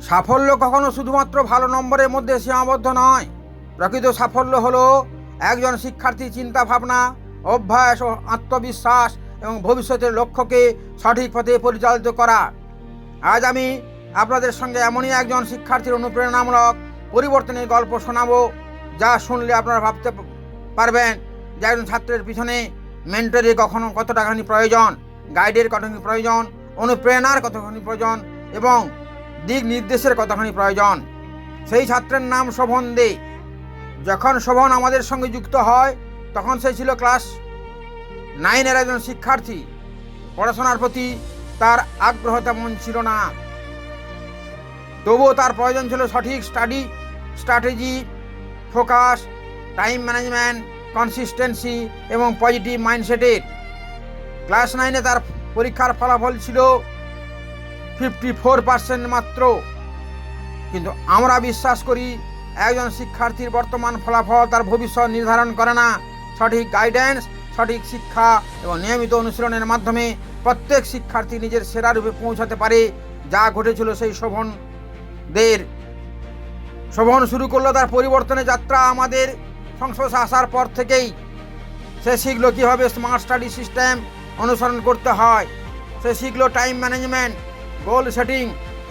সাফল্য কখনো শুধুমাত্র ভালো নম্বরের মধ্যে সীমাবদ্ধ নয়। প্রকৃত সাফল্য হলো একজন শিক্ষার্থীর চিন্তাভাবনা, অভ্যাস ও আত্মবিশ্বাস এবং ভবিষ্যতের লক্ষ্যকে সঠিক পথে পরিচালিত করা। আজ আমি আপনাদের সঙ্গে এমনই একজন শিক্ষার্থীর অনুপ্রেরণামূলক পরিবর্তনের গল্প শোনাবো, যা শুনলে আপনারা ভাবতে পারবেন যে একজন ছাত্রের পিছনে মেন্টরের কতটাখানি প্রয়োজন, গাইডের কতখানি প্রয়োজন, অনুপ্রেরণার কতখানি প্রয়োজন এবং দিক নির্দেশের কতখানি প্রয়োজন। সেই ছাত্রের নাম শোভন দে। যখন শোভন আমাদের সঙ্গে যুক্ত হয় তখন সে ছিল ক্লাস 9-এর একজন শিক্ষার্থী। পড়াশোনার প্রতি তার আগ্রহ তেমন ছিল না, তবুও তার প্রয়োজন ছিল সঠিক strategy, focus, time management, consistency এবং পজিটিভ মাইন্ডসেটের। ক্লাস 9-এ তার পরীক্ষার ফলাফল ছিল 54% মাত্র। কিন্তু আমরা বিশ্বাস করি একজন শিক্ষার্থীর বর্তমান ফলাফল তার ভবিষ্যৎ নির্ধারণ করে না। সঠিক গাইডেন্স, সঠিক শিক্ষা এবং নিয়মিত অনুশীলনের মাধ্যমে প্রত্যেক শিক্ষার্থী নিজের সেরা রূপে পৌঁছাতে পারে। যা ঘটেছিল সেই শোভন শুরু করলো তার পরিবর্তনের যাত্রা আমাদের সংস্পর্শে আসার পর থেকেই। সে শিখলো কীভাবে স্মার্ট স্টাডি সিস্টেম অনুসরণ করতে হয়। সে শিখলো টাইম ম্যানেজমেন্ট, গোল সেটিং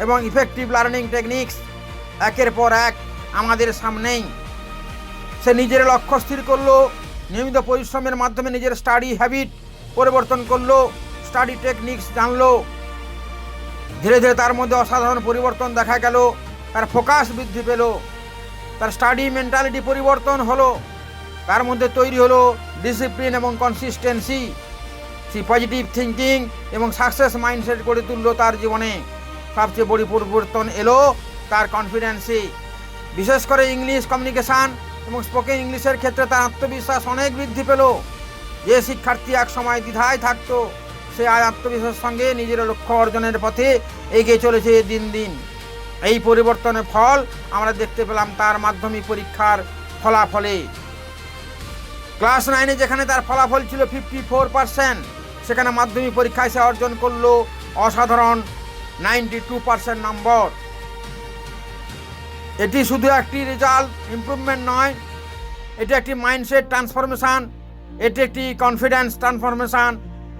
এবং ইফেক্টিভ লার্নিং টেকনিক্স। একের পর এক আমাদের সামনেই সে নিজের লক্ষ্য স্থির করলো, নিয়মিত পরিশ্রমের মাধ্যমে নিজের স্টাডি হ্যাবিট পরিবর্তন করলো, স্টাডি টেকনিক্স জানলো। ধীরে ধীরে তার মধ্যে অসাধারণ পরিবর্তন দেখা গেল। তার ফোকাস বৃদ্ধি পেল, তার স্টাডি মেন্টালিটি পরিবর্তন হলো, তার মধ্যে তৈরি হলো ডিসিপ্লিন এবং কনসিস্টেন্সি। পজিটিভ থিঙ্কিং এবং সাকসেস মাইন্ডসেট গড়ে তুললো তার জীবনে। সবচেয়ে বড় পরিবর্তন এলো তার কনফিডেন্সে। বিশেষ করে ইংলিশ কমিউনিকেশান এবং স্পোকেন ইংলিশের ক্ষেত্রে তার আত্মবিশ্বাস অনেক বৃদ্ধি পেল। যে শিক্ষার্থী এক সময় দ্বিধায় থাকতো, সে আজ আত্মবিশ্বাসের সঙ্গে নিজের লক্ষ্য অর্জনের পথে এগিয়ে চলেছে দিন দিন। এই পরিবর্তনের ফল আমরা দেখতে পেলাম তার মাধ্যমিক পরীক্ষার ফলাফলে। ক্লাস 9-এ যেখানে তার ফলাফল ছিল 54%, সেখানে মাধ্যমিক পরীক্ষায় সে অর্জন করলো অসাধারণ 92% নম্বর। এটি শুধু একটি রেজাল্ট ইমপ্রুভমেন্ট নয়, এটি একটি মাইন্ডসেট ট্রান্সফরমেশান, এটি একটি কনফিডেন্স ট্রান্সফরমেশান,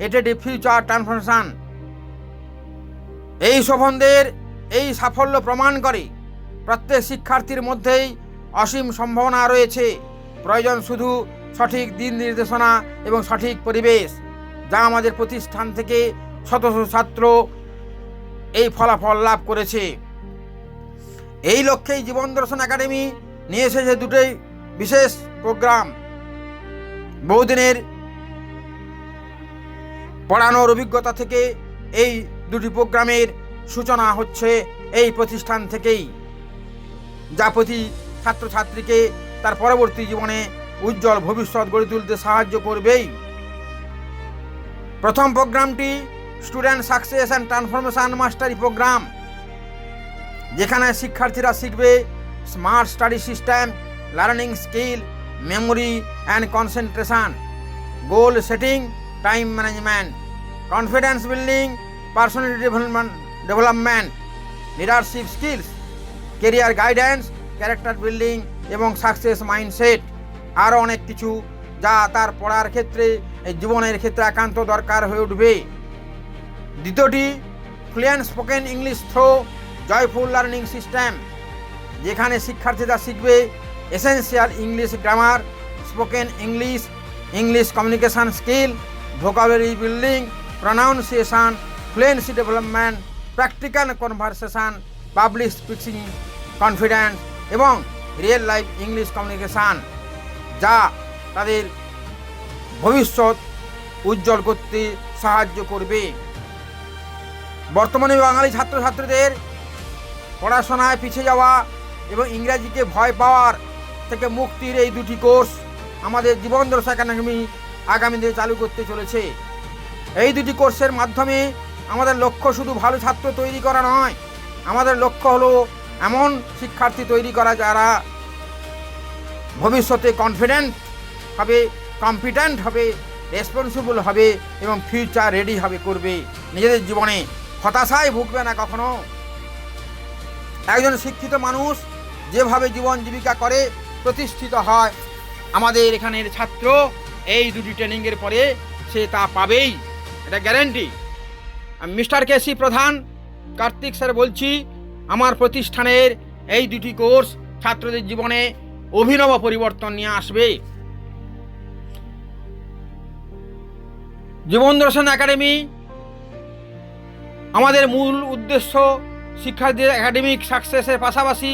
এটি একটি ফিউচার ট্রান্সফরমেশান। এই শোভনদের এই সাফল্য প্রমাণ করে প্রত্যেক শিক্ষার্থীর মধ্যেই অসীম সম্ভাবনা রয়েছে। প্রয়োজন শুধু সঠিক দিক নির্দেশনা এবং সঠিক পরিবেশ। যা আমাদের প্রতিষ্ঠান থেকে শত শত ছাত্র এই ফলাফল লাভ করেছে। এই লক্ষ্যেই জীবন দর্শন একাডেমি নিয়ে এসেছে দুটোই বিশেষ প্রোগ্রাম। বহুদিনের পড়ানোর অভিজ্ঞতা থেকে এই দুটি প্রোগ্রামের সূচনা হচ্ছে এই প্রতিষ্ঠান থেকেই, যা প্রতি ছাত্রছাত্রীকে তার পরবর্তী জীবনে উজ্জ্বল ভবিষ্যৎ গড়ে তুলতে সাহায্য করবেই। প্রথম প্রোগ্রামটি student success and transformation mastery program, যেখানে শিক্ষার্থীরা শিখবে smart study system, learning skill, memory and concentration, goal setting, time management, confidence building, personality development, leadership skills, career guidance, character building এবং সাকসেস মাইন্ডসেট। আরও অনেক কিছু যা তার পড়ার ক্ষেত্রে, এই জীবনের ক্ষেত্রে একান্ত দরকার হয়ে উঠবে। দ্বিতীয়টি fluent spoken English through joyful learning system, যেখানে শিক্ষার্থীরা শিখবে essential English grammar, spoken English, English communication skill, vocabulary building, pronunciation, fluency development, practical conversation, public speaking, confidence এবং রিয়েল লাইফ ইংলিশ কমিউনিকেশান, যা তাদের ভবিষ্যৎ উজ্জ্বল করতে সাহায্য করবে। বর্তমানে বাঙালি ছাত্রছাত্রীদের পড়াশোনায় পিছিয়ে যাওয়া এবং ইংরাজিকে ভয় পাওয়ার থেকে মুক্তির এই দুটি কোর্স আমাদের জীবন দর্শন একাডেমি আগামী দিনে চালু করতে চলেছে। এই দুটি কোর্সের মাধ্যমে আমাদের লক্ষ্য শুধু ভালো ছাত্র তৈরি করা নয়, আমাদের লক্ষ্য হলো এমন শিক্ষার্থী তৈরি করা যারা ভবিষ্যতে কনফিডেন্ট হবে, কম্পিটেন্ট হবে, রেসপন্সিবল হবে এবং ফিউচার রেডি হবে করবে। নিজেদের জীবনে হতাশায় ভুগবে না কখনো। একজন শিক্ষিত মানুষ যেভাবে জীবন জীবিকা করে প্রতিষ্ঠিত হয়, আমাদের এখানের ছাত্র এই দুটি ট্রেনিংয়ের পরে সে তা পাবেই, এটা গ্যারেন্টি। আমি মিস্টার কেসি প্রধান কার্তিক স্যার বলছি, আমার প্রতিষ্ঠানের এই দুটি কোর্স ছাত্রদের জীবনে অভিনব পরিবর্তন নিয়ে আসবে। জীবন দর্শন একাডেমি আমাদের মূল উদ্দেশ্য শিক্ষার্থীদের একাডেমিক সাকসেসের পাশাপাশি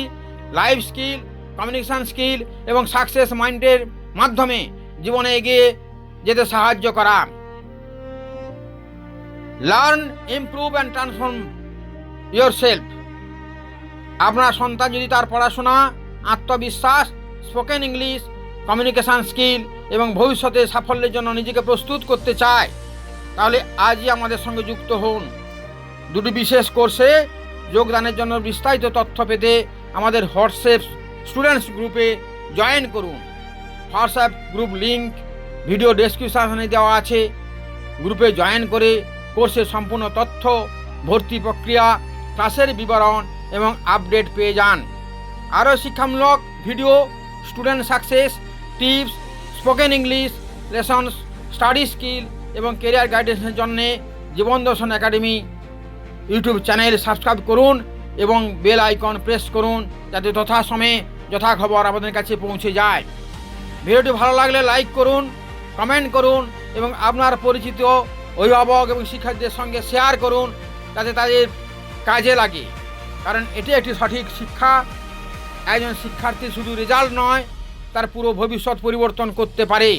লাইফ স্কিল, কমিউনিকেশন স্কিল এবং সাকসেস মাইন্ডের মাধ্যমে জীবনে এগিয়ে যেতে সাহায্য করা। Learn, improve and transform your self. আপনার সন্তান যদি তার পড়াশোনা, আত্মবিশ্বাস, স্পোকেন ইংলিশ, কমিউনিকেশন স্কিল এবং ভবিষ্যতে সাফল্যের জন্য নিজেকে প্রস্তুত করতে চায়, তাহলে আজই আমাদের সঙ্গে যুক্ত হন। দুটি বিশেষ কোর্সে যোগদানের জন্য বিস্তারিত তথ্য পেতে আমাদের হোয়াটসঅ্যাপ স্টুডেন্টস গ্রুপে জয়েন করুন। হোয়াটসঅ্যাপ গ্রুপ লিংক ভিডিও ডেসক্রিপশনে দেওয়া আছে। গ্রুপে জয়েন করে কোর্সের সম্পূর্ণ তথ্য, ভর্তি প্রক্রিয়া, ক্লাসের বিবরণ এবং আপডেট পেয়ে যান। আরও শিক্ষামূলক video, student success tips, spoken English lessons, study skill এবং কেরিয়ার গাইডেন্সের জন্য জীবন দর্শন একাডেমি ইউটিউব চ্যানেল সাবস্ক্রাইব করুন এবং বেল আইকন প্রেস করুন, যাতে যথাসময়ে যথাখবর আপনাদের কাছে পৌঁছে যায়। ভিডিওটি ভালো লাগলে লাইক করুন, কমেন্ট করুন এবং আপনার পরিচিত অভিভাবক এবং শিক্ষার্থীদের সঙ্গে শেয়ার করুন, যাতে তাদের কাজে লাগে। কারণ এটি একটি সঠিক শিক্ষা। একজন শিক্ষার্থী শুধু রেজাল্ট নয়, তার পুরো ভবিষ্যৎ পরিবর্তন করতে পারে।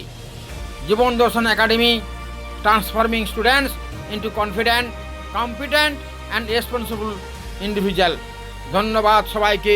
জীবন দর্শন academy, transforming students into confident, competent and responsible individual. ধন্যবাদ সবাইকে।